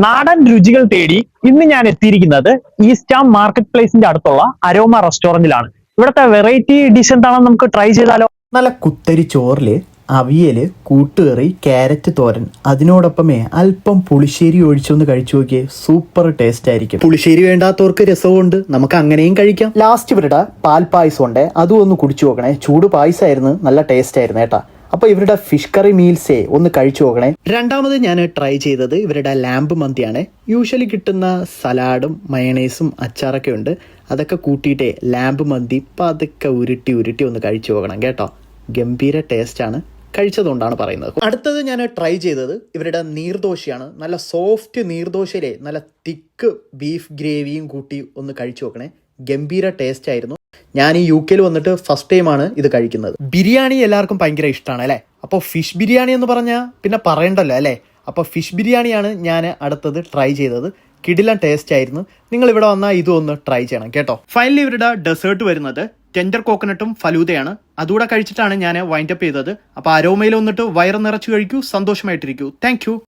നാടൻ രുചികൾ തേടി ഇന്ന് ഞാൻ എത്തിയിരിക്കുന്നത് ഈസ്റ്റാം മാർക്കറ്റ് പ്ലേസിന്റെ അടുത്തുള്ള അരോമ റെസ്റ്റോറന്റിലാണ്. ഇവിടുത്തെ വെറൈറ്റി ഡിഷ് എന്താണെന്ന് നമുക്ക് ട്രൈ ചെയ്താലോ? നല്ല കുത്തരി ചോറില് അവിയല്, കൂട്ടുകറി, ക്യാരറ്റ് തോരൻ, അതിനോടൊപ്പമേ അല്പം പുളിശ്ശേരി ഒഴിച്ചൊന്ന് കഴിച്ചു നോക്കിയേ, സൂപ്പർ ടേസ്റ്റ് ആയിരിക്കും. പുളിശ്ശേരി വേണ്ടാത്തവർക്ക് രസമുണ്ട്, നമുക്ക് അങ്ങനെയും കഴിക്കാം. ലാസ്റ്റ് ഇവരുടെ പാൽപ്പായസം ഉണ്ട്, അതും ഒന്ന് കുടിച്ചു നോക്കണേ. ചൂട് പായസമായിരുന്നു, നല്ല ടേസ്റ്റ് ആയിരുന്നു കേട്ടാ. അപ്പൊ ഇവരുടെ ഫിഷ് കറി മീൽസേ ഒന്ന് കഴിച്ചു നോക്കണേ. രണ്ടാമത് ഞാൻ ട്രൈ ചെയ്തത് ഇവരുടെ ലാമ്പ് മന്തിയാണ്. യൂഷ്വലി കിട്ടുന്ന സലാഡും മയണൈസും അച്ചാറൊക്കെ ഉണ്ട്, അതൊക്കെ കൂട്ടിയിട്ടേ ലാമ്പ് മന്തി പതുക്കെ ഉരുട്ടി ഉരുട്ടി ഒന്ന് കഴിച്ചു നോക്കണം കേട്ടോ. ഗംഭീര ടേസ്റ്റ് ആണ്, കഴിച്ചതുകൊണ്ടാണ് പറയുന്നത്. അടുത്തത് ഞാൻ ട്രൈ ചെയ്തത് ഇവരുടെ നീർദോശയാണ്. നല്ല സോഫ്റ്റ് നീർദോശയിലെ നല്ല തിക്ക് ബീഫ് ഗ്രേവിയും കൂട്ടി ഒന്ന് കഴിച്ചു നോക്കണേ. ഗംഭീര ടേസ്റ്റ് ആയിരുന്നു. ഞാൻ ഈ UK വന്നിട്ട് ഫസ്റ്റ് ടൈമാണ് ഇത് കഴിക്കുന്നത്. ബിരിയാണി എല്ലാവർക്കും ഭയങ്കര ഇഷ്ടമാണ് അല്ലേ? അപ്പോൾ ഫിഷ് ബിരിയാണി എന്ന് പറഞ്ഞാൽ പിന്നെ പറയണ്ടല്ലോ അല്ലേ? അപ്പോൾ ഫിഷ് ബിരിയാണിയാണ് ഞാൻ അടുത്തത് ട്രൈ ചെയ്തത്. കിടിലൻ ടേസ്റ്റ് ആയിരുന്നു. നിങ്ങൾ ഇവിടെ വന്നാൽ ഇതും ഒന്ന് ട്രൈ ചെയ്യണം കേട്ടോ. ഫൈനലി ഇവരുടെ ഡെസേർട്ട് വരുന്നത് ടെൻഡർ കോക്കനട്ടും ഫലൂദയാണ്. അതുകൂടെ കഴിച്ചിട്ടാണ് ഞാൻ വൈൻഡപ്പ് ചെയ്തത്. അപ്പോൾ അരോമയിൽ വന്നിട്ട് വയറ് നിറച്ച് കഴിക്കൂ, സന്തോഷമായിട്ടിരിക്കൂ. താങ്ക്